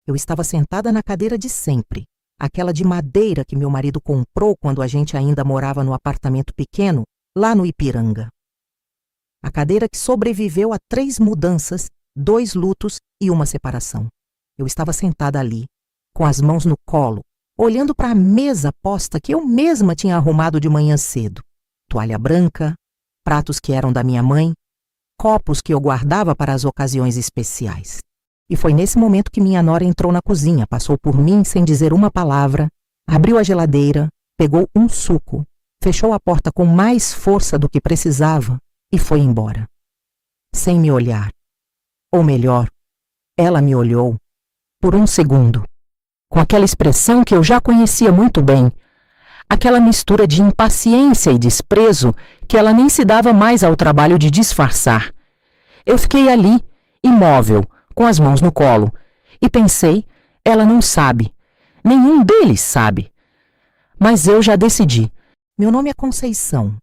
Eu estava sentada na cadeira de sempre, aquela de madeira que meu marido comprou quando a gente ainda morava no apartamento pequeno, lá no Ipiranga. A cadeira que sobreviveu a 3 mudanças, 2 lutos e uma separação. Eu estava sentada ali, com as mãos no colo, olhando para a mesa posta que eu mesma tinha arrumado de manhã cedo. Toalha branca, pratos que eram da minha mãe, copos que eu guardava para as ocasiões especiais. E foi nesse momento que minha nora entrou na cozinha, passou por mim sem dizer uma palavra, abriu a geladeira, pegou um suco, fechou a porta com mais força do que precisava e foi embora. Sem me olhar. Ou melhor, ela me olhou por um segundo, com aquela expressão que eu já conhecia muito bem, aquela mistura de impaciência e desprezo que ela nem se dava mais ao trabalho de disfarçar. Eu fiquei ali, imóvel, com as mãos no colo, e pensei, ela não sabe, nenhum deles sabe. Mas eu já decidi. Meu nome é Conceição,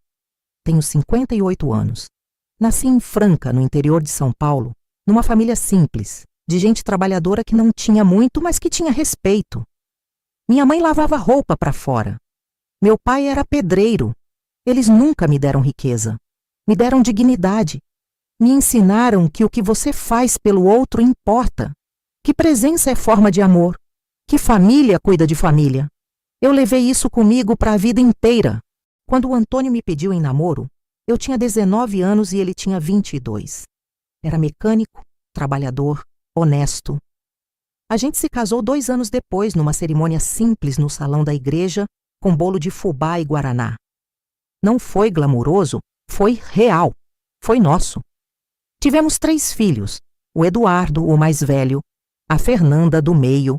tenho 58 anos. Nasci em Franca, no interior de São Paulo, numa família simples, de gente trabalhadora que não tinha muito, mas que tinha respeito. Minha mãe lavava roupa para fora. Meu pai era pedreiro. Eles nunca me deram riqueza. Me deram dignidade. Me ensinaram que o que você faz pelo outro importa. Que presença é forma de amor. Que família cuida de família. Eu levei isso comigo para a vida inteira. Quando o Antônio me pediu em namoro, eu tinha 19 anos e ele tinha 22. Era mecânico, trabalhador, honesto. A gente se casou 2 anos depois, numa cerimônia simples no salão da igreja, com bolo de fubá e guaraná. Não foi glamuroso, foi real, foi nosso. Tivemos 3 filhos, o Eduardo, o mais velho, a Fernanda, do meio,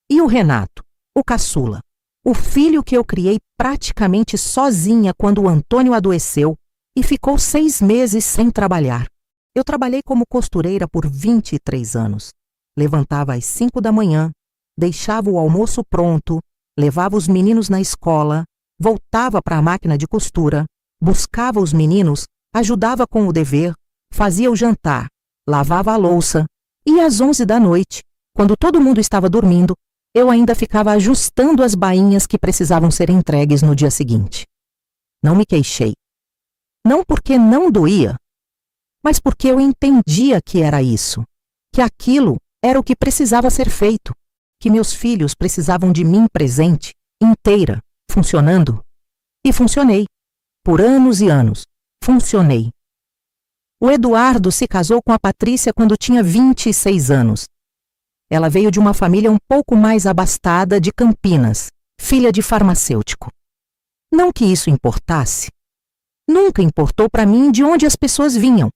e o Renato, o caçula, o filho que eu criei praticamente sozinha quando o Antônio adoeceu e ficou 6 meses sem trabalhar. Eu trabalhei como costureira por 23 anos. Levantava às 5 da manhã, deixava o almoço pronto, levava os meninos na escola, voltava para a máquina de costura, buscava os meninos, ajudava com o dever, fazia o jantar, lavava a louça e às 11 da noite, quando todo mundo estava dormindo, eu ainda ficava ajustando as bainhas que precisavam ser entregues no dia seguinte. Não me queixei. Não porque não doía, mas porque eu entendia que era isso, que aquilo era o que precisava ser feito, que meus filhos precisavam de mim presente, inteira, funcionando. E funcionei. Por anos e anos. Funcionei. O Eduardo se casou com a Patrícia quando tinha 26 anos. Ela veio de uma família um pouco mais abastada de Campinas, filha de farmacêutico. Não que isso importasse. Nunca importou para mim de onde as pessoas vinham.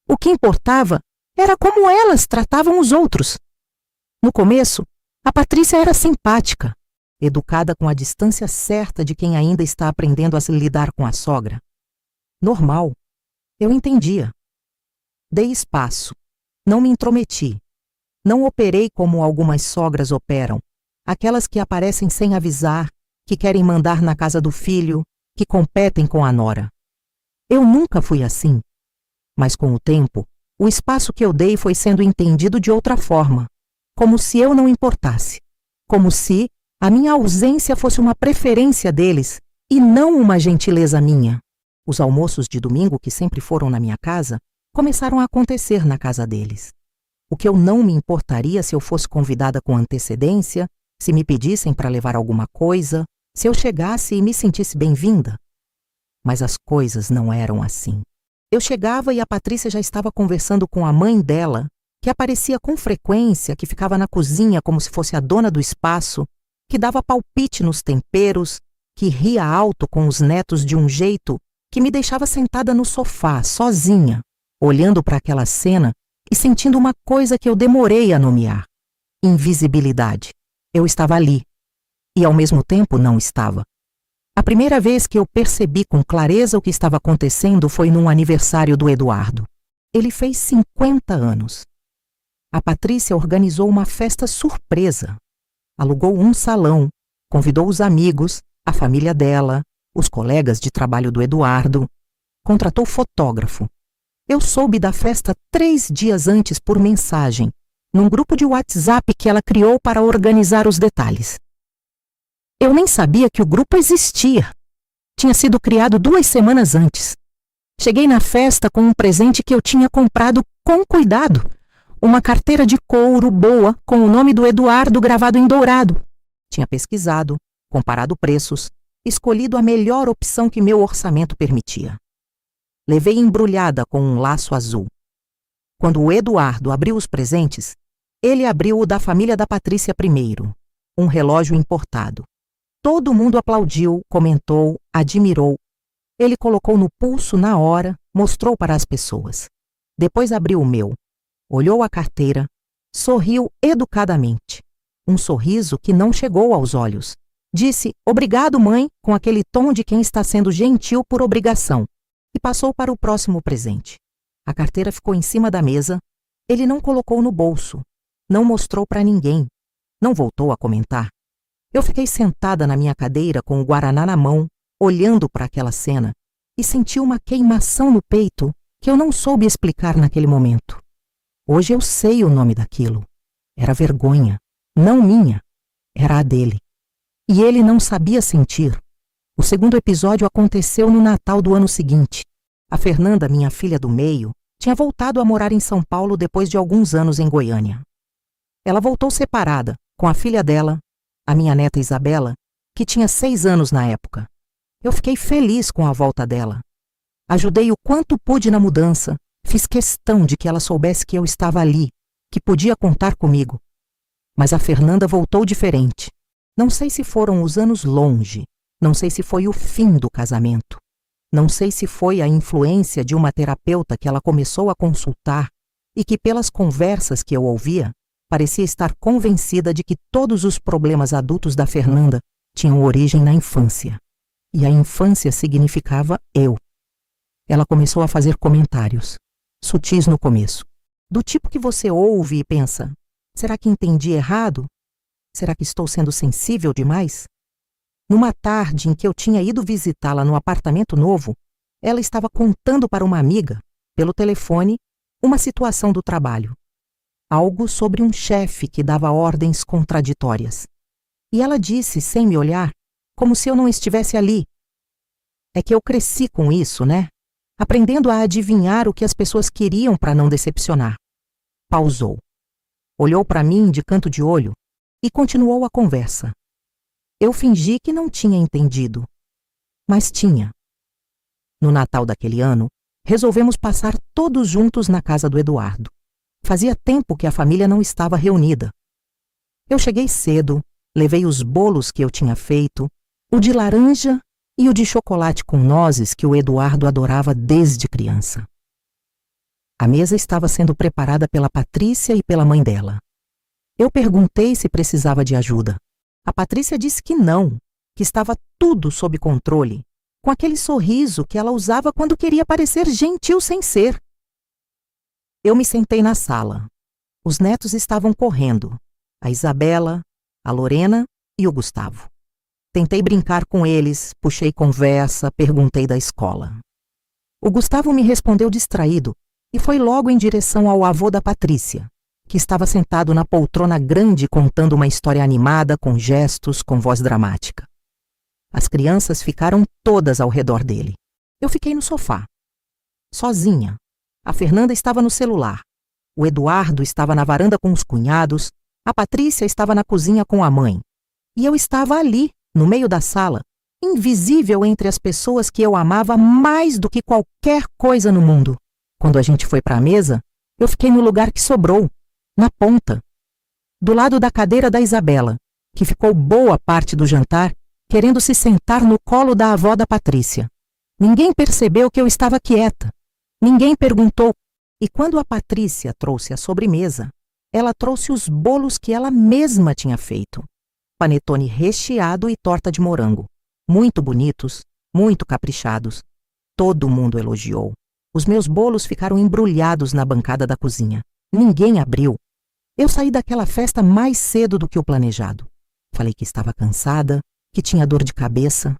O que importava era como elas tratavam os outros. No começo, a Patrícia era simpática, educada com a distância certa de quem ainda está aprendendo a se lidar com a sogra. Normal. Eu entendia. Dei espaço. Não me intrometi. Não operei como algumas sogras operam, aquelas que aparecem sem avisar, que querem mandar na casa do filho, que competem com a nora. Eu nunca fui assim. Mas com o tempo, o espaço que eu dei foi sendo entendido de outra forma, como se eu não importasse, como se a minha ausência fosse uma preferência deles e não uma gentileza minha. Os almoços de domingo, que sempre foram na minha casa, começaram a acontecer na casa deles. O que eu não me importaria se eu fosse convidada com antecedência, se me pedissem para levar alguma coisa, se eu chegasse e me sentisse bem-vinda. Mas as coisas não eram assim. Eu chegava e a Patrícia já estava conversando com a mãe dela, que aparecia com frequência, que ficava na cozinha como se fosse a dona do espaço, que dava palpite nos temperos, que ria alto com os netos de um jeito que me deixava sentada no sofá, sozinha, olhando para aquela cena e sentindo uma coisa que eu demorei a nomear: invisibilidade. Eu estava ali e, ao mesmo tempo, não estava. A primeira vez que eu percebi com clareza o que estava acontecendo foi num aniversário do Eduardo. Ele fez 50 anos. A Patrícia organizou uma festa surpresa. Alugou um salão, convidou os amigos, a família dela, os colegas de trabalho do Eduardo, contratou fotógrafo. Eu soube da festa 3 dias antes por mensagem, num grupo de WhatsApp que ela criou para organizar os detalhes. Eu nem sabia que o grupo existia. Tinha sido criado 2 semanas antes. Cheguei na festa com um presente que eu tinha comprado com cuidado. Uma carteira de couro boa com o nome do Eduardo gravado em dourado. Tinha pesquisado, comparado preços, escolhido a melhor opção que meu orçamento permitia. Levei embrulhada com um laço azul. Quando o Eduardo abriu os presentes, ele abriu o da família da Patrícia primeiro, um relógio importado. Todo mundo aplaudiu, comentou, admirou. Ele colocou no pulso na hora, mostrou para as pessoas. Depois abriu o meu, olhou a carteira, sorriu educadamente. Um sorriso que não chegou aos olhos. Disse, obrigado, mãe, com aquele tom de quem está sendo gentil por obrigação, e passou para o próximo presente. A carteira ficou em cima da mesa. Ele não colocou no bolso, não mostrou para ninguém, não voltou a comentar. Eu fiquei sentada na minha cadeira com o guaraná na mão, olhando para aquela cena, e senti uma queimação no peito que eu não soube explicar naquele momento. Hoje eu sei o nome daquilo. Era vergonha, não minha, era a dele. E ele não sabia sentir. O segundo episódio aconteceu no Natal do ano seguinte. A Fernanda, minha filha do meio, tinha voltado a morar em São Paulo depois de alguns anos em Goiânia. Ela voltou separada, com a filha dela, a minha neta Isabela, que tinha 6 anos na época. Eu fiquei feliz com a volta dela. Ajudei o quanto pude na mudança, fiz questão de que ela soubesse que eu estava ali, que podia contar comigo. Mas a Fernanda voltou diferente. Não sei se foram os anos longe, não sei se foi o fim do casamento, não sei se foi a influência de uma terapeuta que ela começou a consultar e que, pelas conversas que eu ouvia, parecia estar convencida de que todos os problemas adultos da Fernanda tinham origem na infância. E a infância significava eu. Ela começou a fazer comentários, sutis no começo, do tipo que você ouve e pensa, será que entendi errado? Será que estou sendo sensível demais? Numa tarde em que eu tinha ido visitá-la no apartamento novo, ela estava contando para uma amiga, pelo telefone, uma situação do trabalho. Algo sobre um chefe que dava ordens contraditórias. E ela disse, sem me olhar, como se eu não estivesse ali. É que eu cresci com isso, né? Aprendendo a adivinhar o que as pessoas queriam para não decepcionar. Pausou. Olhou para mim de canto de olho e continuou a conversa. Eu fingi que não tinha entendido, mas tinha. No Natal daquele ano, resolvemos passar todos juntos na casa do Eduardo. Fazia tempo que a família não estava reunida. Eu cheguei cedo, levei os bolos que eu tinha feito, o de laranja e o de chocolate com nozes que o Eduardo adorava desde criança. A mesa estava sendo preparada pela Patrícia e pela mãe dela. Eu perguntei se precisava de ajuda. A Patrícia disse que não, que estava tudo sob controle, com aquele sorriso que ela usava quando queria parecer gentil sem ser. Eu me sentei na sala. Os netos estavam correndo, a Isabela, a Lorena e o Gustavo. Tentei brincar com eles, puxei conversa, perguntei da escola. O Gustavo me respondeu distraído e foi logo em direção ao avô da Patrícia, que estava sentado na poltrona grande contando uma história animada, com gestos, com voz dramática. As crianças ficaram todas ao redor dele. Eu fiquei no sofá, sozinha. A Fernanda estava no celular. O Eduardo estava na varanda com os cunhados. A Patrícia estava na cozinha com a mãe. E eu estava ali, no meio da sala, invisível entre as pessoas que eu amava mais do que qualquer coisa no mundo. Quando a gente foi para a mesa, eu fiquei no lugar que sobrou, na ponta, do lado da cadeira da Isabela, que ficou boa parte do jantar querendo se sentar no colo da avó da Patrícia. Ninguém percebeu que eu estava quieta. Ninguém perguntou. E quando a Patrícia trouxe a sobremesa, ela trouxe os bolos que ela mesma tinha feito. Panetone recheado e torta de morango. Muito bonitos, muito caprichados. Todo mundo elogiou. Os meus bolos ficaram embrulhados na bancada da cozinha. Ninguém abriu. Eu saí daquela festa mais cedo do que o planejado. Falei que estava cansada, que tinha dor de cabeça.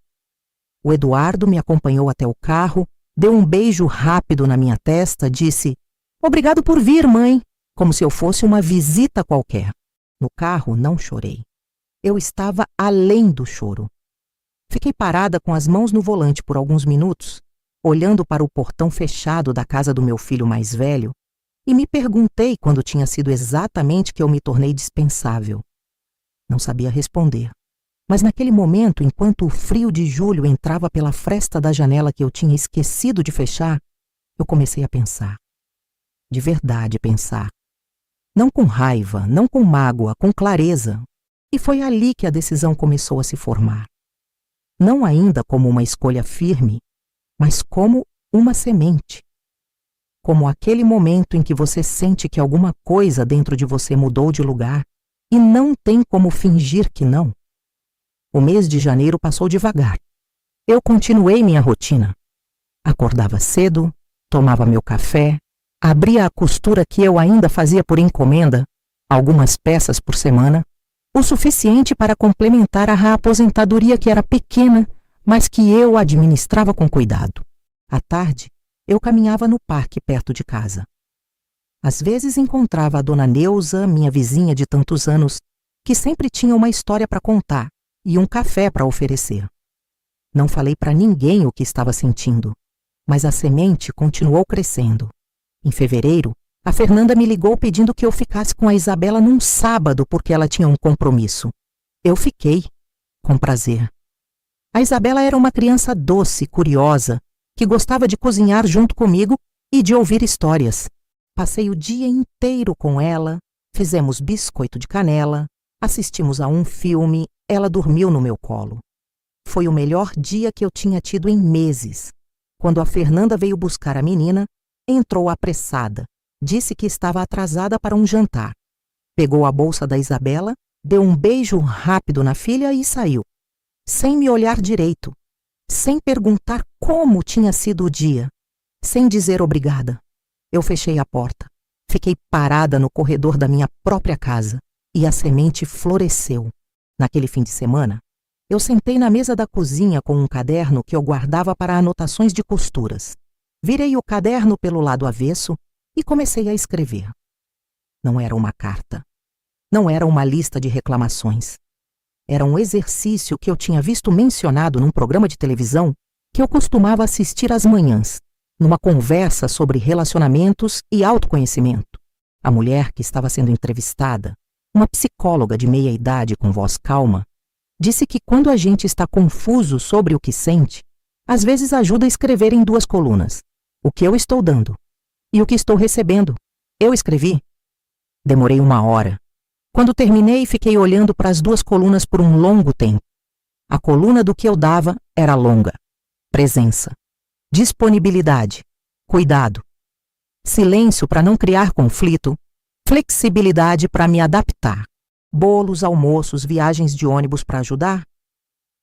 O Eduardo me acompanhou até o carro, deu um beijo rápido na minha testa, disse: "Obrigado por vir, mãe. como se eu fosse uma visita qualquer. No carro, não chorei. Eu estava além do choro. Fiquei parada com as mãos no volante por alguns minutos, olhando para o portão fechado da casa do meu filho mais velho, e me perguntei quando tinha sido exatamente que eu me tornei dispensável. Não sabia responder. Mas naquele momento, enquanto o frio de julho entrava pela fresta da janela que eu tinha esquecido de fechar, eu comecei a pensar. De verdade pensar. Não com raiva, não com mágoa, com clareza. E foi ali que a decisão começou a se formar. Não ainda como uma escolha firme, mas como uma semente. Como aquele momento em que você sente que alguma coisa dentro de você mudou de lugar e não tem como fingir que não. O mês de janeiro passou devagar. Eu continuei minha rotina. Acordava cedo, tomava meu café, abria a costura que eu ainda fazia por encomenda, algumas peças por semana, o suficiente para complementar a aposentadoria que era pequena, mas que eu administrava com cuidado. À tarde, eu caminhava no parque perto de casa. Às vezes encontrava a dona Neuza, minha vizinha de tantos anos, que sempre tinha uma história para contar e um café para oferecer. Não falei para ninguém o que estava sentindo, mas a semente continuou crescendo. Em fevereiro, a Fernanda me ligou pedindo que eu ficasse com a Isabela num sábado porque ela tinha um compromisso. Eu fiquei, com prazer. A Isabela era uma criança doce, curiosa, que gostava de cozinhar junto comigo e de ouvir histórias. Passei o dia inteiro com ela, fizemos biscoito de canela, assistimos a um filme, ela dormiu no meu colo. Foi o melhor dia que eu tinha tido em meses. Quando a Fernanda veio buscar a menina, entrou apressada, disse que estava atrasada para um jantar. Pegou a bolsa da Isabela, deu um beijo rápido na filha e saiu, sem me olhar direito, sem perguntar como tinha sido o dia, sem dizer obrigada. Eu fechei a porta, fiquei parada no corredor da minha própria casa e a semente floresceu. Naquele fim de semana, eu sentei na mesa da cozinha com um caderno que eu guardava para anotações de costuras. Virei o caderno pelo lado avesso e comecei a escrever. Não era uma carta. Não era uma lista de reclamações. Era um exercício que eu tinha visto mencionado num programa de televisão que eu costumava assistir às manhãs, numa conversa sobre relacionamentos e autoconhecimento. A mulher que estava sendo entrevistada, uma psicóloga de meia idade com voz calma, disse que quando a gente está confuso sobre o que sente, às vezes ajuda a escrever em 2 colunas. O que eu estou dando e o que estou recebendo. Eu escrevi. Demorei 1 hora. Quando terminei, fiquei olhando para as 2 colunas por um longo tempo. A coluna do que eu dava era longa. Presença. Disponibilidade. Cuidado. Silêncio para não criar conflito. Flexibilidade para me adaptar. Bolos, almoços, viagens de ônibus para ajudar.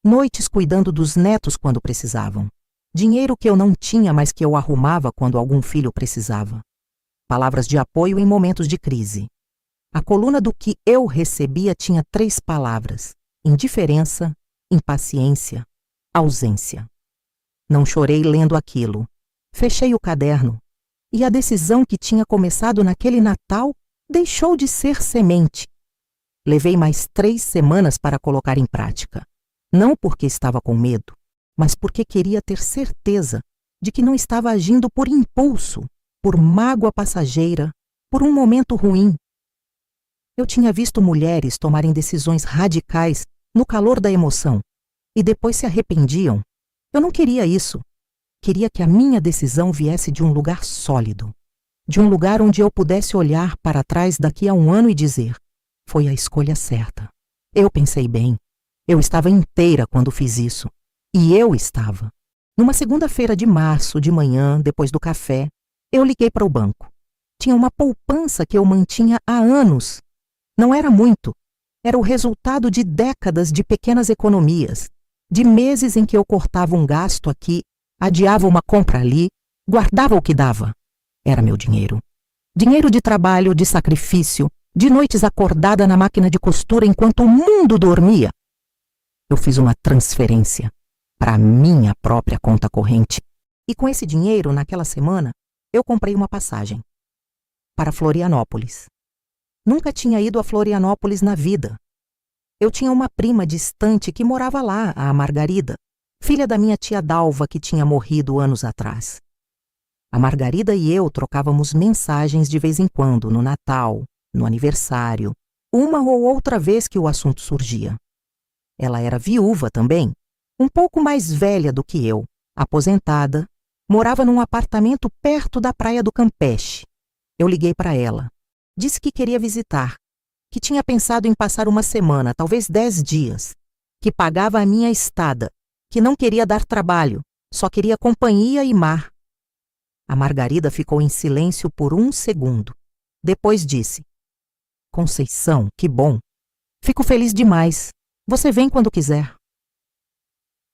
Noites cuidando dos netos quando precisavam. Dinheiro que eu não tinha, mas que eu arrumava quando algum filho precisava. Palavras de apoio em momentos de crise. A coluna do que eu recebia tinha 3 palavras: indiferença, impaciência, ausência. Não chorei lendo aquilo. Fechei o caderno. E a decisão que tinha começado naquele Natal deixou de ser semente. Levei mais 3 semanas para colocar em prática. Não porque estava com medo, mas porque queria ter certeza de que não estava agindo por impulso, por mágoa passageira, por um momento ruim. Eu tinha visto mulheres tomarem decisões radicais no calor da emoção e depois se arrependiam. Eu não queria isso. Queria que a minha decisão viesse de um lugar sólido, de um lugar onde eu pudesse olhar para trás daqui a 1 ano e dizer: foi a escolha certa. Eu pensei bem. Eu estava inteira quando fiz isso. E eu estava. Numa segunda-feira de março, de manhã, depois do café, eu liguei para o banco. Tinha uma poupança que eu mantinha há anos. Não era muito. Era o resultado de décadas de pequenas economias, de meses em que eu cortava um gasto aqui, adiava uma compra ali, guardava o que dava. Era meu dinheiro. Dinheiro de trabalho, de sacrifício, de noites acordada na máquina de costura enquanto o mundo dormia. Eu fiz uma transferência para a minha própria conta corrente. E com esse dinheiro, naquela semana, eu comprei uma passagem. para Florianópolis. Nunca tinha ido a Florianópolis na vida. Eu tinha uma prima distante que morava lá, a Margarida, filha da minha tia Dalva, que tinha morrido anos atrás. A Margarida e eu trocávamos mensagens de vez em quando, no Natal, no aniversário, uma ou outra vez que o assunto surgia. Ela era viúva também, um pouco mais velha do que eu, aposentada, morava num apartamento perto da praia do Campeche. Eu liguei para ela. Disse que queria visitar, que tinha pensado em passar uma semana, talvez 10 dias, que pagava a minha estada, que não queria dar trabalho, só queria companhia e mar. A Margarida ficou em silêncio por 1 segundo. Depois disse: Conceição, que bom. Fico feliz demais. Você vem quando quiser.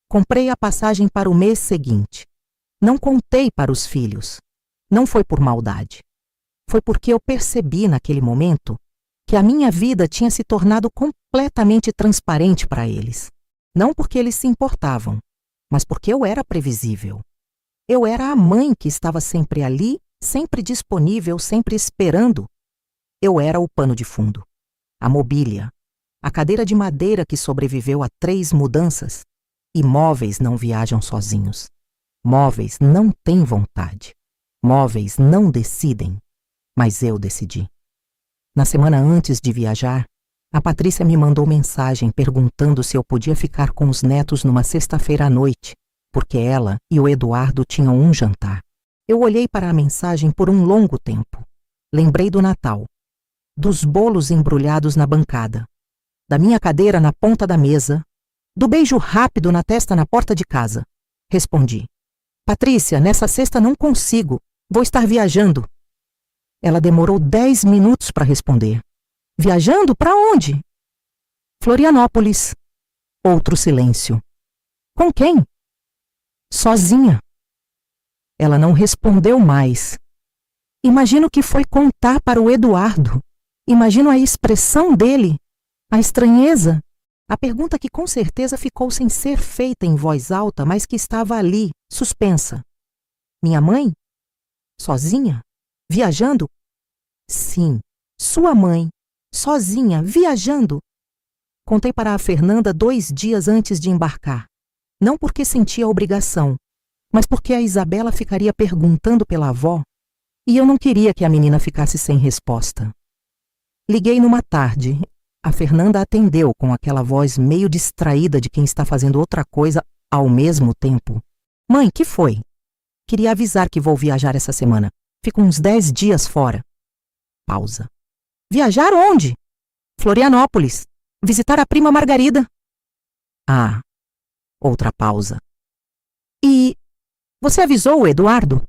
Comprei a passagem para o mês seguinte. Não contei para os filhos. Não foi por maldade. Foi porque eu percebi naquele momento que a minha vida tinha se tornado completamente transparente para eles. Não porque eles se importavam, mas porque eu era previsível. Eu era a mãe que estava sempre ali, sempre disponível, sempre esperando. Eu era o pano de fundo, a mobília, a cadeira de madeira que sobreviveu a 3 mudanças. E móveis não viajam sozinhos. Móveis não têm vontade. Móveis não decidem. Mas eu decidi. Na semana antes de viajar, a Patrícia me mandou mensagem perguntando se eu podia ficar com os netos numa sexta-feira à noite, porque ela e o Eduardo tinham um jantar. Eu olhei para a mensagem por um longo tempo. Lembrei do Natal, dos bolos embrulhados na bancada, da minha cadeira na ponta da mesa, do beijo rápido na testa na porta de casa. Respondi: Patrícia, nessa sexta não consigo, vou estar viajando. Ela demorou 10 minutos para responder. Viajando? Para onde? Florianópolis. Outro silêncio. Com quem? Sozinha. Ela não respondeu mais. Imagino que foi contar para o Eduardo. Imagino a expressão dele, a estranheza. A pergunta que com certeza ficou sem ser feita em voz alta, mas que estava ali, suspensa. Minha mãe? Sozinha? Viajando? Sim, sua mãe, sozinha, viajando. Contei para a Fernanda 2 dias antes de embarcar. Não porque sentia a obrigação, mas porque a Isabela ficaria perguntando pela avó e eu não queria que a menina ficasse sem resposta. Liguei numa tarde. A Fernanda atendeu com aquela voz meio distraída de quem está fazendo outra coisa ao mesmo tempo. Mãe, que foi? Queria avisar que vou viajar essa semana. Fico uns 10 dias fora. Pausa. Viajar onde? Florianópolis. Visitar a prima Margarida. Ah. Outra pausa. E você avisou o Eduardo?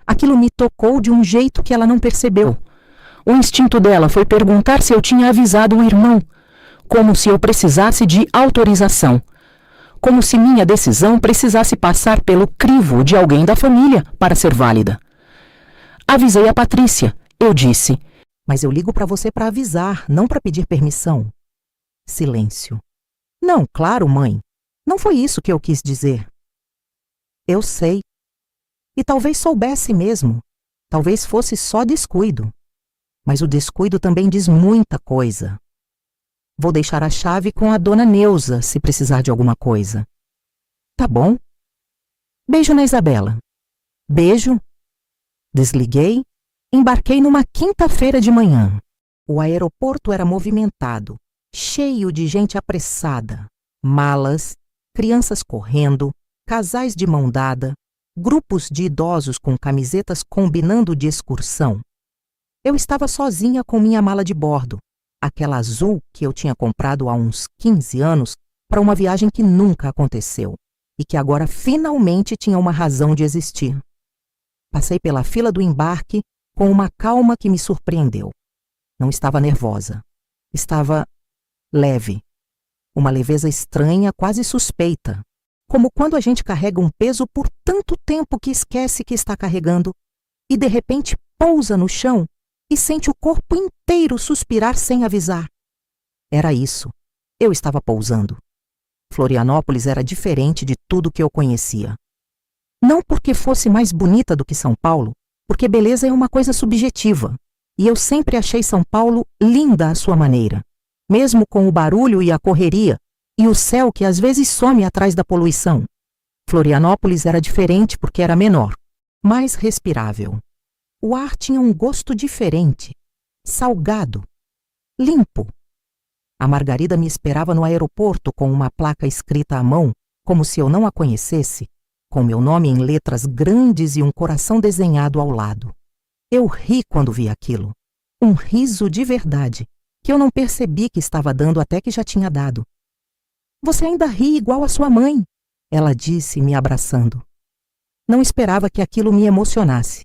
Aquilo me tocou de um jeito que ela não percebeu. O instinto dela foi perguntar se eu tinha avisado o irmão, como se eu precisasse de autorização, como se minha decisão precisasse passar pelo crivo de alguém da família para ser válida. Avisei a Patrícia, eu disse, mas eu ligo para você para avisar, não para pedir permissão. Silêncio. Não, claro, mãe, não foi isso que eu quis dizer. Eu sei. E talvez soubesse mesmo, talvez fosse só descuido. Mas o descuido também diz muita coisa. Vou deixar a chave com a dona Neuza, se precisar de alguma coisa. Tá bom? Beijo na Isabela. Beijo. Desliguei, embarquei numa quinta-feira de manhã. O aeroporto era movimentado, cheio de gente apressada. Malas, crianças correndo, casais de mão dada, grupos de idosos com camisetas combinando de excursão. Eu estava sozinha com minha mala de bordo, aquela azul que eu tinha comprado há uns 15 anos para uma viagem que nunca aconteceu e que agora finalmente tinha uma razão de existir. Passei pela fila do embarque com uma calma que me surpreendeu. Não estava nervosa. Estava leve. Uma leveza estranha, quase suspeita. Como quando a gente carrega um peso por tanto tempo que esquece que está carregando e de repente pousa no chão e sente o corpo inteiro suspirar sem avisar. Era isso. Eu estava pousando. Florianópolis era diferente de tudo que eu conhecia. Não porque fosse mais bonita do que São Paulo, porque beleza é uma coisa subjetiva, e eu sempre achei São Paulo linda à sua maneira, mesmo com o barulho e a correria, e o céu que às vezes some atrás da poluição. Florianópolis era diferente porque era menor, mais respirável. O ar tinha um gosto diferente, salgado, limpo. A Margarida me esperava no aeroporto com uma placa escrita à mão, como se eu não a conhecesse, com meu nome em letras grandes e um coração desenhado ao lado. Eu ri quando vi aquilo. Um riso de verdade, que eu não percebi que estava dando até que já tinha dado. Você ainda ri igual a sua mãe, ela disse, me abraçando. Não esperava que aquilo me emocionasse,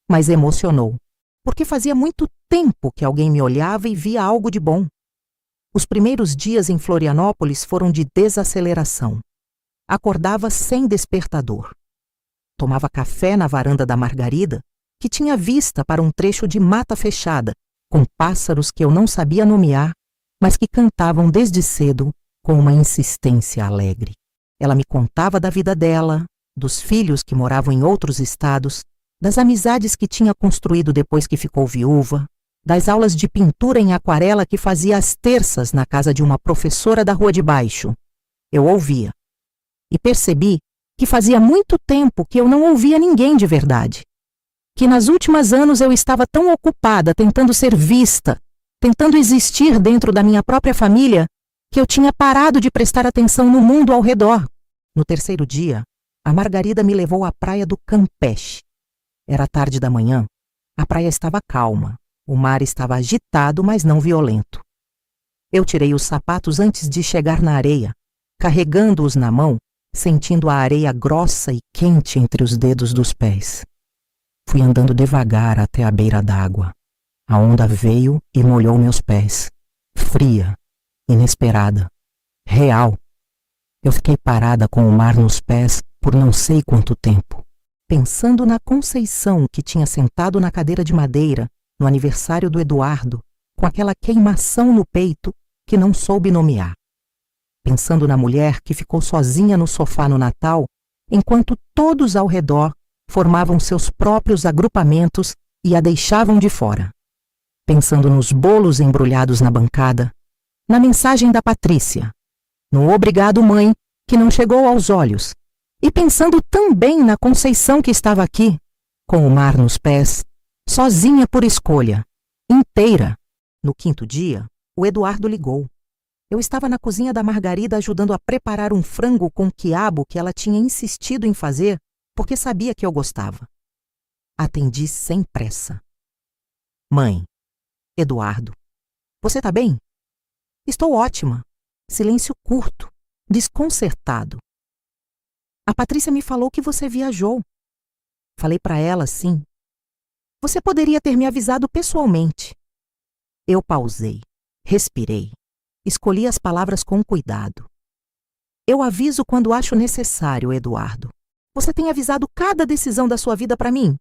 mas emocionou, porque fazia muito tempo que alguém me olhava e via algo de bom. Os primeiros dias em Florianópolis foram de desaceleração. Acordava sem despertador. Tomava café na varanda da Margarida, que tinha vista para um trecho de mata fechada, com pássaros que eu não sabia nomear, mas que cantavam desde cedo com uma insistência alegre. Ela me contava da vida dela, dos filhos que moravam em outros estados, das amizades que tinha construído depois que ficou viúva, das aulas de pintura em aquarela que fazia às terças na casa de uma professora da rua de baixo. Eu ouvia. E percebi que fazia muito tempo que eu não ouvia ninguém de verdade. Que nas últimos anos eu estava tão ocupada tentando ser vista, tentando existir dentro da minha própria família, que eu tinha parado de prestar atenção no mundo ao redor. No terceiro dia, a Margarida me levou à praia do Campeche. Era tarde da manhã. A praia estava calma. O mar estava agitado, mas não violento. Eu tirei os sapatos antes de chegar na areia, carregando-os na mão, sentindo a areia grossa e quente entre os dedos dos pés. Fui andando devagar até a beira d'água. A onda veio e molhou meus pés. Fria, inesperada, real. Eu fiquei parada com o mar nos pés por não sei quanto tempo, pensando na Conceição que tinha sentado na cadeira de madeira no aniversário do Eduardo, com aquela queimação no peito que não soube nomear. Pensando na mulher que ficou sozinha no sofá no Natal, enquanto todos ao redor formavam seus próprios agrupamentos e a deixavam de fora. Pensando nos bolos embrulhados na bancada, na mensagem da Patrícia, no obrigado mãe, que não chegou aos olhos, e pensando também na Conceição que estava aqui, com o mar nos pés, sozinha por escolha, inteira. No quinto dia, o Eduardo ligou. Eu estava na cozinha da Margarida ajudando a preparar um frango com quiabo que ela tinha insistido em fazer porque sabia que eu gostava. Atendi sem pressa. Mãe, Eduardo, você tá bem? Estou ótima. Silêncio curto, desconcertado. A Patrícia me falou que você viajou. Falei para ela, sim. Você poderia ter me avisado pessoalmente. Eu pausei, respirei, escolhi as palavras com cuidado. Eu aviso quando acho necessário, Eduardo. Você tem avisado cada decisão da sua vida para mim?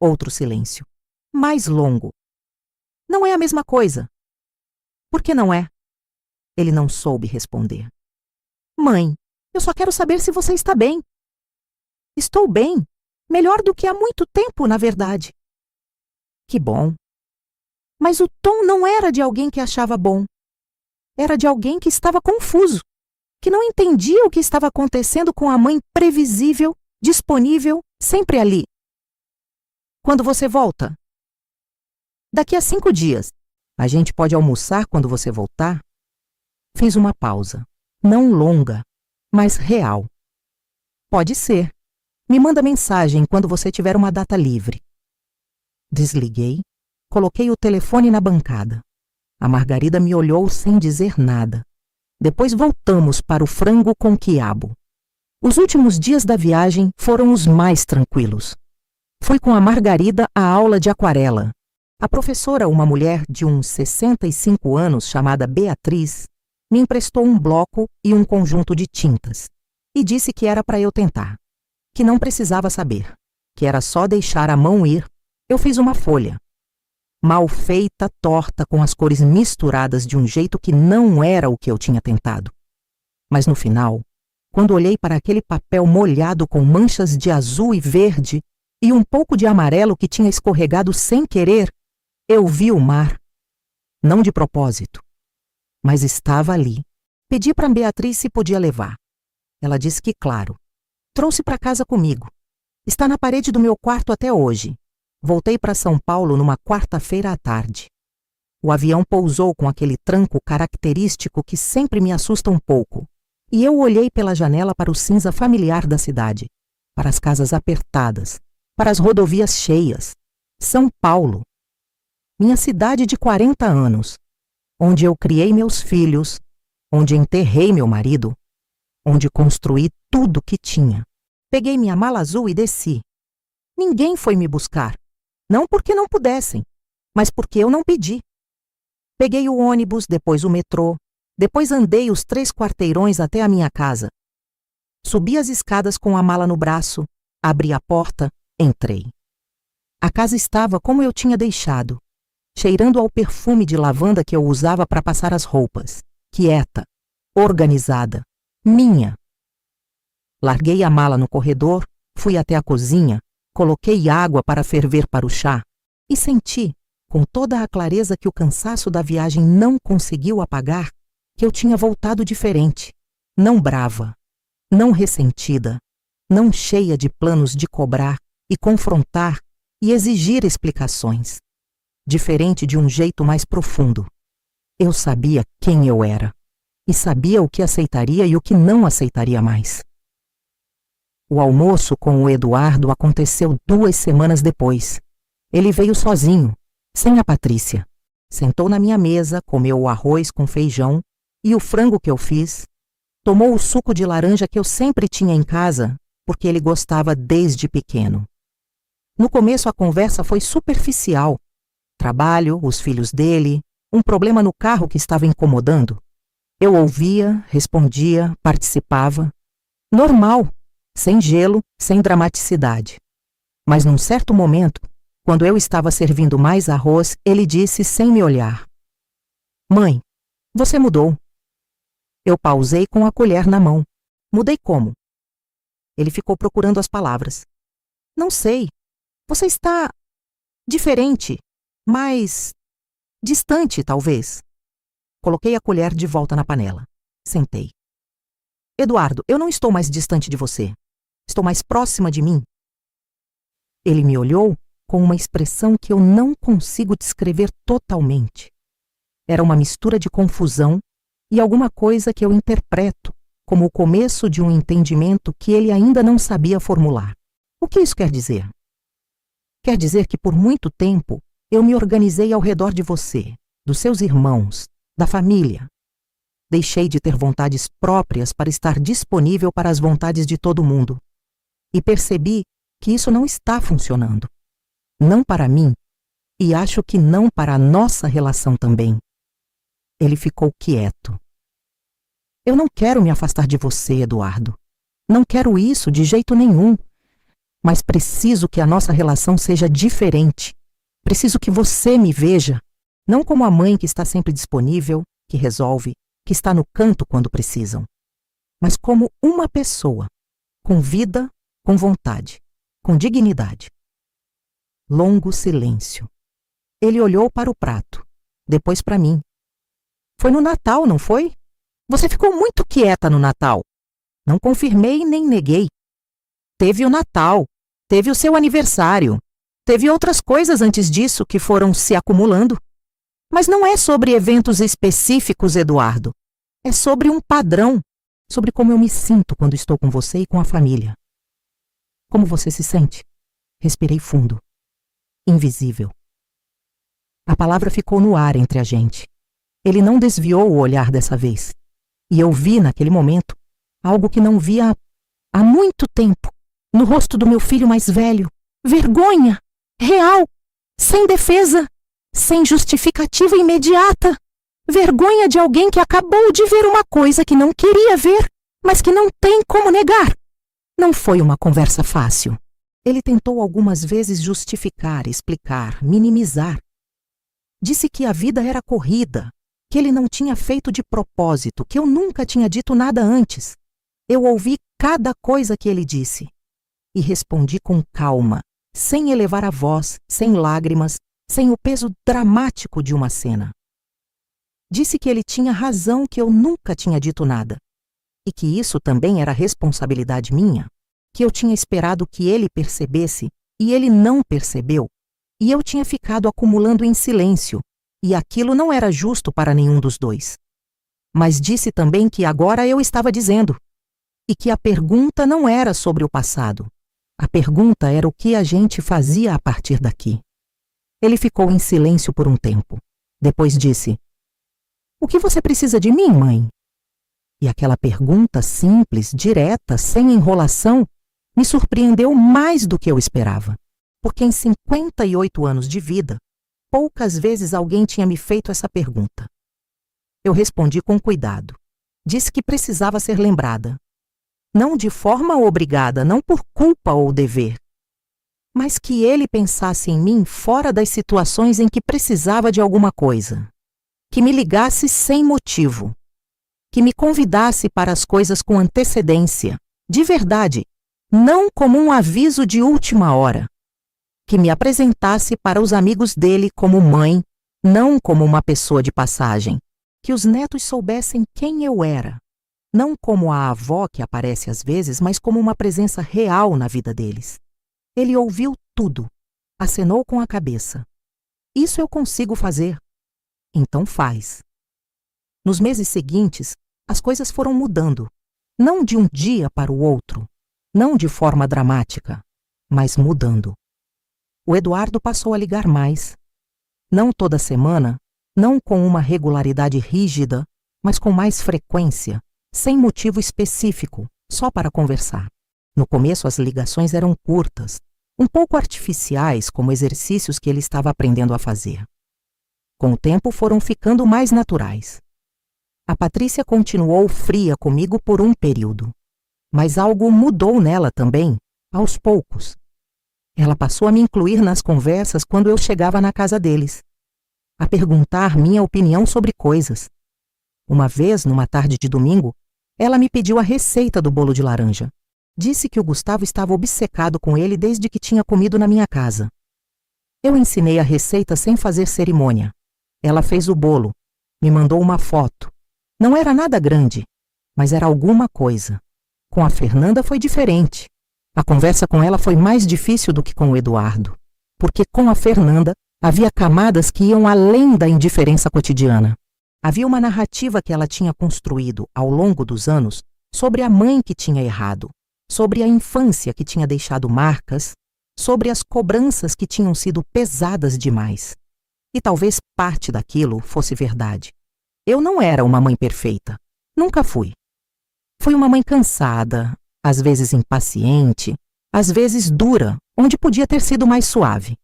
Outro silêncio, mais longo. Não é a mesma coisa. Por que não é? Ele não soube responder. Mãe, eu só quero saber se você está bem. Estou bem. Melhor do que há muito tempo, na verdade. Que bom. Mas o tom não era de alguém que achava bom. Era de alguém que estava confuso, que não entendia o que estava acontecendo com a mãe previsível, disponível, sempre ali. Quando você volta? Daqui a 5 dias. A gente pode almoçar quando você voltar? Fiz uma pausa, não longa, mas real. Pode ser. Me manda mensagem quando você tiver uma data livre. Desliguei, coloquei o telefone na bancada. A Margarida me olhou sem dizer nada. Depois voltamos para o frango com quiabo. Os últimos dias da viagem foram os mais tranquilos. Fui com a Margarida à aula de aquarela. A professora, uma mulher de uns 65 anos chamada Beatriz, me emprestou um bloco e um conjunto de tintas e disse que era para eu tentar, que não precisava saber, que era só deixar a mão ir. Eu fiz uma folha, mal feita, torta, com as cores misturadas de um jeito que não era o que eu tinha tentado. Mas no final, quando olhei para aquele papel molhado com manchas de azul e verde, e um pouco de amarelo que tinha escorregado sem querer, eu vi o mar. Não de propósito, mas estava ali. Pedi para Beatriz se podia levar. Ela disse que claro. Trouxe para casa comigo. Está na parede do meu quarto até hoje. Voltei para São Paulo numa quarta-feira à tarde. O avião pousou com aquele tranco característico que sempre me assusta um pouco, e eu olhei pela janela para o cinza familiar da cidade, para as casas apertadas, para as rodovias cheias. São Paulo, minha cidade de 40 anos, onde eu criei meus filhos, onde enterrei meu marido, onde construí tudo que tinha. Peguei minha mala azul e desci. Ninguém foi me buscar, não porque não pudessem, mas porque eu não pedi. Peguei o ônibus, depois o metrô, depois andei os 3 quarteirões até a minha casa. Subi as escadas com a mala no braço, abri a porta, entrei. A casa estava como eu tinha deixado, cheirando ao perfume de lavanda que eu usava para passar as roupas, quieta, organizada, minha. Larguei a mala no corredor, fui até a cozinha, coloquei água para ferver para o chá e senti, com toda a clareza que o cansaço da viagem não conseguiu apagar, que eu tinha voltado diferente, não brava, não ressentida, não cheia de planos de cobrar e confrontar e exigir explicações. Diferente de um jeito mais profundo. Eu sabia quem eu era e sabia o que aceitaria e o que não aceitaria mais. O almoço com o Eduardo aconteceu 2 semanas depois. Ele veio sozinho, sem a Patrícia. Sentou na minha mesa, comeu o arroz com feijão e o frango que eu fiz. Tomou o suco de laranja que eu sempre tinha em casa, porque ele gostava desde pequeno. No começo a conversa foi superficial. Trabalho, os filhos dele, um problema no carro que estava incomodando. Eu ouvia, respondia, participava. Normal, sem gelo, sem dramaticidade. Mas num certo momento, quando eu estava servindo mais arroz, ele disse sem me olhar: "Mãe, você mudou." Eu pausei com a colher na mão. Mudei como? Ele ficou procurando as palavras. "Não sei. Você está diferente, mais distante, talvez." Coloquei a colher de volta na panela. Sentei. "Eduardo, eu não estou mais distante de você. Estou mais próxima de mim." Ele me olhou com uma expressão que eu não consigo descrever totalmente. Era uma mistura de confusão e alguma coisa que eu interpreto como o começo de um entendimento que ele ainda não sabia formular. O que isso quer dizer? Quer dizer que por muito tempo eu me organizei ao redor de você, dos seus irmãos, da família. Deixei de ter vontades próprias para estar disponível para as vontades de todo mundo. E percebi que isso não está funcionando. Não para mim, e acho que não para a nossa relação também. Ele ficou quieto. "Eu não quero me afastar de você, Eduardo. Não quero isso de jeito nenhum. Mas preciso que a nossa relação seja diferente. Preciso que você me veja, não como a mãe que está sempre disponível, que resolve, que está no canto quando precisam, mas como uma pessoa, com vida, com vontade, com dignidade." Longo silêncio. Ele olhou para o prato, depois para mim. "Foi no Natal, não foi? Você ficou muito quieta no Natal." Não confirmei nem neguei. "Teve o Natal, teve o seu aniversário, teve outras coisas antes disso que foram se acumulando. Mas não é sobre eventos específicos, Eduardo. É sobre um padrão, sobre como eu me sinto quando estou com você e com a família." "Como você se sente?" Respirei fundo. Invisível. A palavra ficou no ar entre a gente. Ele não desviou o olhar dessa vez. E eu vi naquele momento algo que não via há muito tempo, no rosto do meu filho mais velho. Vergonha! Real! Sem defesa! Sem justificativa imediata! Vergonha de alguém que acabou de ver uma coisa que não queria ver, mas que não tem como negar. Não foi uma conversa fácil. Ele tentou algumas vezes justificar, explicar, minimizar. Disse que a vida era corrida, que ele não tinha feito de propósito, que eu nunca tinha dito nada antes. Eu ouvi cada coisa que ele disse e respondi com calma, sem elevar a voz, sem lágrimas, sem o peso dramático de uma cena. Disse que ele tinha razão, que eu nunca tinha dito nada, e que isso também era responsabilidade minha, que eu tinha esperado que ele percebesse e ele não percebeu, e eu tinha ficado acumulando em silêncio, e aquilo não era justo para nenhum dos dois. Mas disse também que agora eu estava dizendo, e que a pergunta não era sobre o passado. A pergunta era o que a gente fazia a partir daqui. Ele ficou em silêncio por um tempo. Depois disse: "O que você precisa de mim, mãe?" E aquela pergunta simples, direta, sem enrolação, me surpreendeu mais do que eu esperava. Porque em 58 anos de vida, poucas vezes alguém tinha me feito essa pergunta. Eu respondi com cuidado. Disse que precisava ser lembrada. Não de forma obrigada, não por culpa ou dever, mas que ele pensasse em mim fora das situações em que precisava de alguma coisa. Que me ligasse sem motivo. Que me convidasse para as coisas com antecedência, de verdade, não como um aviso de última hora. Que me apresentasse para os amigos dele como mãe, não como uma pessoa de passagem. Que os netos soubessem quem eu era, não como a avó que aparece às vezes, mas como uma presença real na vida deles. Ele ouviu tudo, acenou com a cabeça. Isso eu consigo fazer. Então faz. Nos meses seguintes, as coisas foram mudando, não de um dia para o outro, não de forma dramática, mas mudando. O Eduardo passou a ligar mais. Não toda semana, não com uma regularidade rígida, mas com mais frequência, sem motivo específico, só para conversar. No começo as ligações eram curtas, um pouco artificiais, como exercícios que ele estava aprendendo a fazer. Com o tempo foram ficando mais naturais. A Patrícia continuou fria comigo por um período, mas algo mudou nela também, aos poucos. Ela passou a me incluir nas conversas quando eu chegava na casa deles, a perguntar minha opinião sobre coisas. Uma vez, numa tarde de domingo, ela me pediu a receita do bolo de laranja. Disse que o Gustavo estava obcecado com ele desde que tinha comido na minha casa. Eu ensinei a receita sem fazer cerimônia. Ela fez o bolo, me mandou uma foto. Não era nada grande, mas era alguma coisa. Com a Fernanda foi diferente. A conversa com ela foi mais difícil do que com o Eduardo, porque com a Fernanda havia camadas que iam além da indiferença cotidiana. Havia uma narrativa que ela tinha construído ao longo dos anos sobre a mãe que tinha errado, sobre a infância que tinha deixado marcas, sobre as cobranças que tinham sido pesadas demais. E talvez parte daquilo fosse verdade. Eu não era uma mãe perfeita. Nunca fui. Fui uma mãe cansada, às vezes impaciente, às vezes dura, onde podia ter sido mais suave.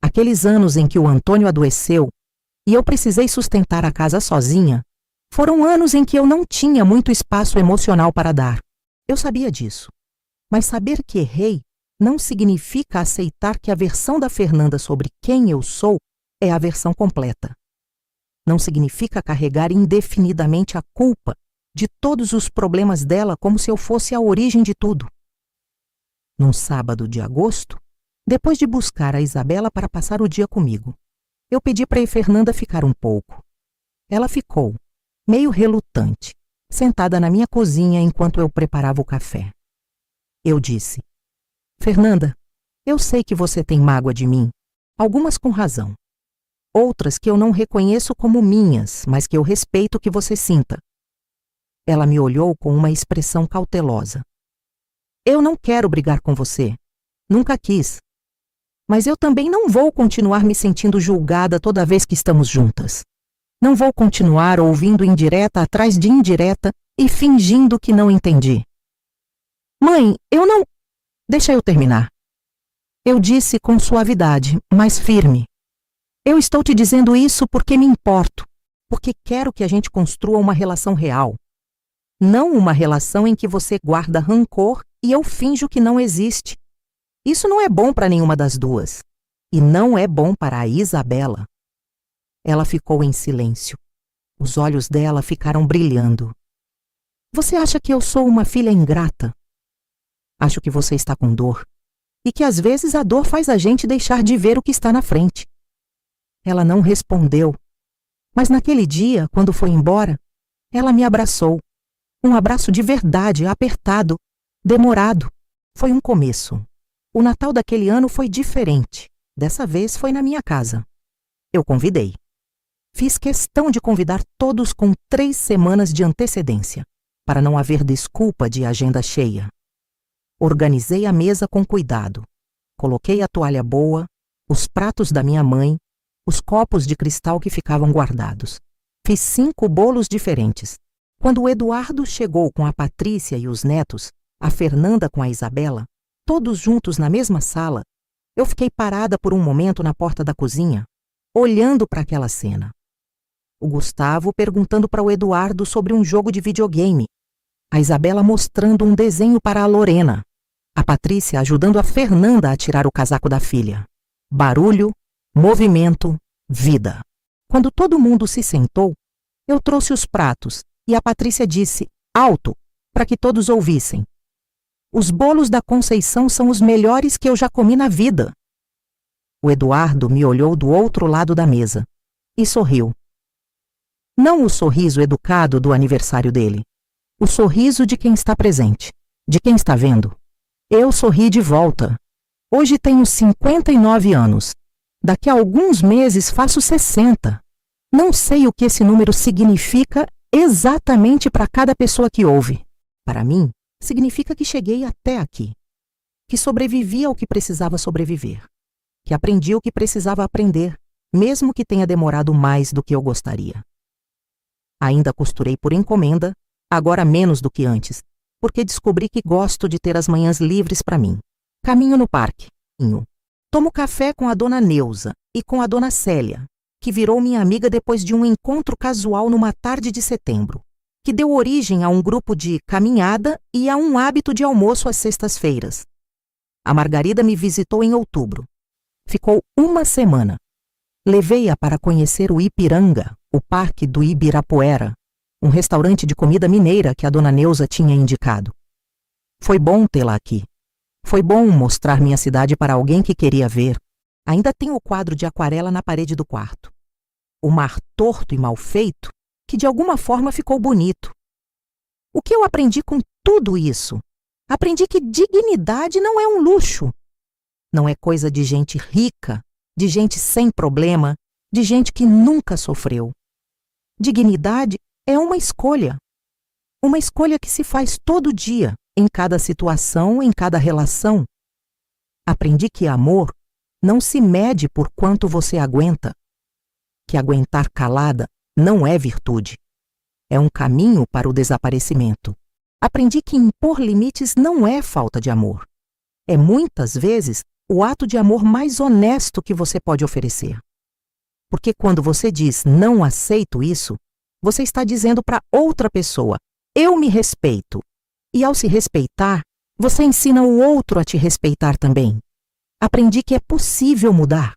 Aqueles anos em que o Antônio adoeceu e eu precisei sustentar a casa sozinha, foram anos em que eu não tinha muito espaço emocional para dar. Eu sabia disso. Mas saber que errei não significa aceitar que a versão da Fernanda sobre quem eu sou é a versão completa. Não significa carregar indefinidamente a culpa de todos os problemas dela como se eu fosse a origem de tudo. Num sábado de agosto, depois de buscar a Isabela para passar o dia comigo, eu pedi para a Fernanda ficar um pouco. Ela ficou, meio relutante, sentada na minha cozinha enquanto eu preparava o café. Eu disse: "Fernanda, eu sei que você tem mágoa de mim, algumas com razão. Outras que eu não reconheço como minhas, mas que eu respeito que você sinta." Ela me olhou com uma expressão cautelosa. "Eu não quero brigar com você. Nunca quis. Mas eu também não vou continuar me sentindo julgada toda vez que estamos juntas. Não vou continuar ouvindo indireta atrás de indireta e fingindo que não entendi." "Mãe, eu não..." "Deixa eu terminar." Eu disse com suavidade, mas firme. "Eu estou te dizendo isso porque me importo, porque quero que a gente construa uma relação real. Não uma relação em que você guarda rancor e eu finjo que não existe. Isso não é bom para nenhuma das duas. E não é bom para a Isabela." Ela ficou em silêncio. Os olhos dela ficaram brilhando. "Você acha que eu sou uma filha ingrata?" "Acho que você está com dor. e que às vezes a dor faz a gente deixar de ver o que está na frente. Ela não respondeu, mas naquele dia, quando foi embora, ela me abraçou. Um abraço de verdade, apertado, demorado. Foi um começo. O Natal daquele ano foi diferente. Dessa vez foi na minha casa. Eu convidei. Fiz questão de convidar todos com 3 semanas de antecedência, para não haver desculpa de agenda cheia. Organizei a mesa com cuidado. Coloquei a toalha boa, os pratos da minha mãe, os copos de cristal que ficavam guardados. Fiz 5 bolos diferentes. Quando o Eduardo chegou com a Patrícia e os netos, a Fernanda com a Isabela, todos juntos na mesma sala, eu fiquei parada por um momento na porta da cozinha, olhando para aquela cena. O Gustavo perguntando para o Eduardo sobre um jogo de videogame, a Isabela mostrando um desenho para a Lorena, a Patrícia ajudando a Fernanda a tirar o casaco da filha. Barulho, movimento, vida. Quando todo mundo se sentou, eu trouxe os pratos e a Patrícia disse, alto, para que todos ouvissem: os bolos da Conceição são os melhores que eu já comi na vida. O Eduardo me olhou do outro lado da mesa e sorriu. Não o sorriso educado do aniversário dele, o sorriso de quem está presente, de quem está vendo. Eu sorri de volta. Hoje tenho 59 anos. Daqui a alguns meses faço 60. Não sei o que esse número significa exatamente para cada pessoa que ouve. Para mim, significa que cheguei até aqui, que sobrevivi ao que precisava sobreviver, que aprendi o que precisava aprender, mesmo que tenha demorado mais do que eu gostaria. Ainda costurei por encomenda, agora menos do que antes, porque descobri que gosto de ter as manhãs livres para mim. Caminho no parque. Tomo café com a dona Neuza e com a dona Célia, que virou minha amiga depois de um encontro casual numa tarde de setembro, que deu origem a um grupo de caminhada e a um hábito de almoço às sextas-feiras. A Margarida me visitou em outubro. Ficou 1 semana. Levei-a para conhecer o Ipiranga, o Parque do Ibirapuera, um restaurante de comida mineira que a dona Neuza tinha indicado. Foi bom tê-la aqui. Foi bom mostrar minha cidade para alguém que queria ver. Ainda tem o quadro de aquarela na parede do quarto. O mar torto e mal feito, que de alguma forma ficou bonito. O que eu aprendi com tudo isso? Aprendi que dignidade não é um luxo. Não é coisa de gente rica, de gente sem problema, de gente que nunca sofreu. Dignidade é uma escolha. Uma escolha que se faz todo dia, em cada situação, em cada relação. Aprendi que amor não se mede por quanto você aguenta, que aguentar calada não é virtude. É um caminho para o desaparecimento. Aprendi que impor limites não é falta de amor. É muitas vezes o ato de amor mais honesto que você pode oferecer. Porque quando você diz não aceito isso, você está dizendo para outra pessoa, eu me respeito. E ao se respeitar, você ensina o outro a te respeitar também. Aprendi que é possível mudar,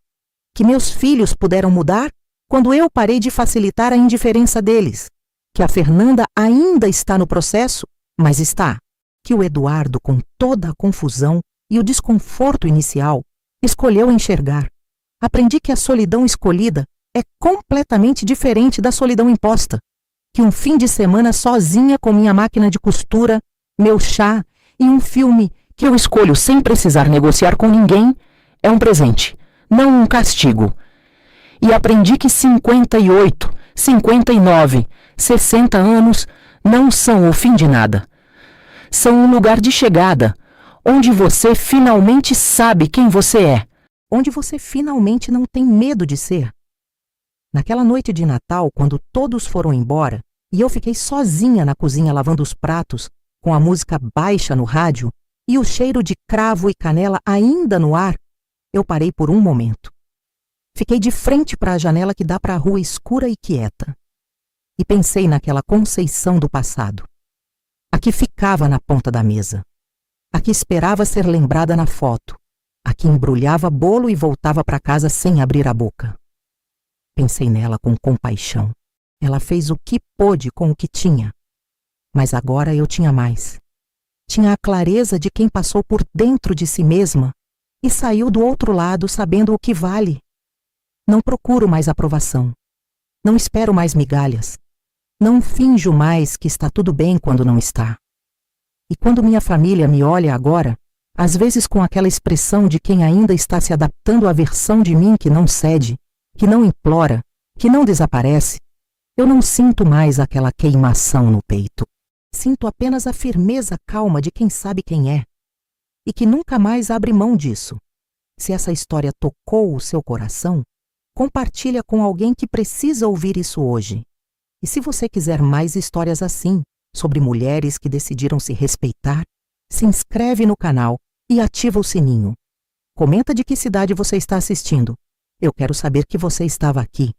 que meus filhos puderam mudar quando eu parei de facilitar a indiferença deles, que a Fernanda ainda está no processo, mas está, que o Eduardo, com toda a confusão e o desconforto inicial, escolheu enxergar. Aprendi que a solidão escolhida é completamente diferente da solidão imposta, que um fim de semana sozinha com minha máquina de costura, meu chá e um filme que eu escolho sem precisar negociar com ninguém é um presente, não um castigo. E aprendi que 58, 59, 60 anos não são o fim de nada. São um lugar de chegada, onde você finalmente sabe quem você é, onde você finalmente não tem medo de ser. Naquela noite de Natal, quando todos foram embora e eu fiquei sozinha na cozinha lavando os pratos, com a música baixa no rádio e o cheiro de cravo e canela ainda no ar, eu parei por um momento. Fiquei de frente para a janela que dá para a rua escura e quieta. E pensei naquela Conceição do passado. A que ficava na ponta da mesa. A que esperava ser lembrada na foto. A que embrulhava bolo e voltava para casa sem abrir a boca. Pensei nela com compaixão. Ela fez o que pôde com o que tinha. Mas agora eu tinha mais. Tinha a clareza de quem passou por dentro de si mesma e saiu do outro lado sabendo o que vale. Não procuro mais aprovação. Não espero mais migalhas. Não finjo mais que está tudo bem quando não está. E quando minha família me olha agora, às vezes com aquela expressão de quem ainda está se adaptando à versão de mim que não cede, que não implora, que não desaparece, eu não sinto mais aquela queimação no peito. Sinto apenas a firmeza calma de quem sabe quem é e que nunca mais abre mão disso. Se essa história tocou o seu coração, compartilha com alguém que precisa ouvir isso hoje. E se você quiser mais histórias assim, sobre mulheres que decidiram se respeitar, se inscreve no canal e ativa o sininho. Comenta de que cidade você está assistindo. Eu quero saber que você estava aqui.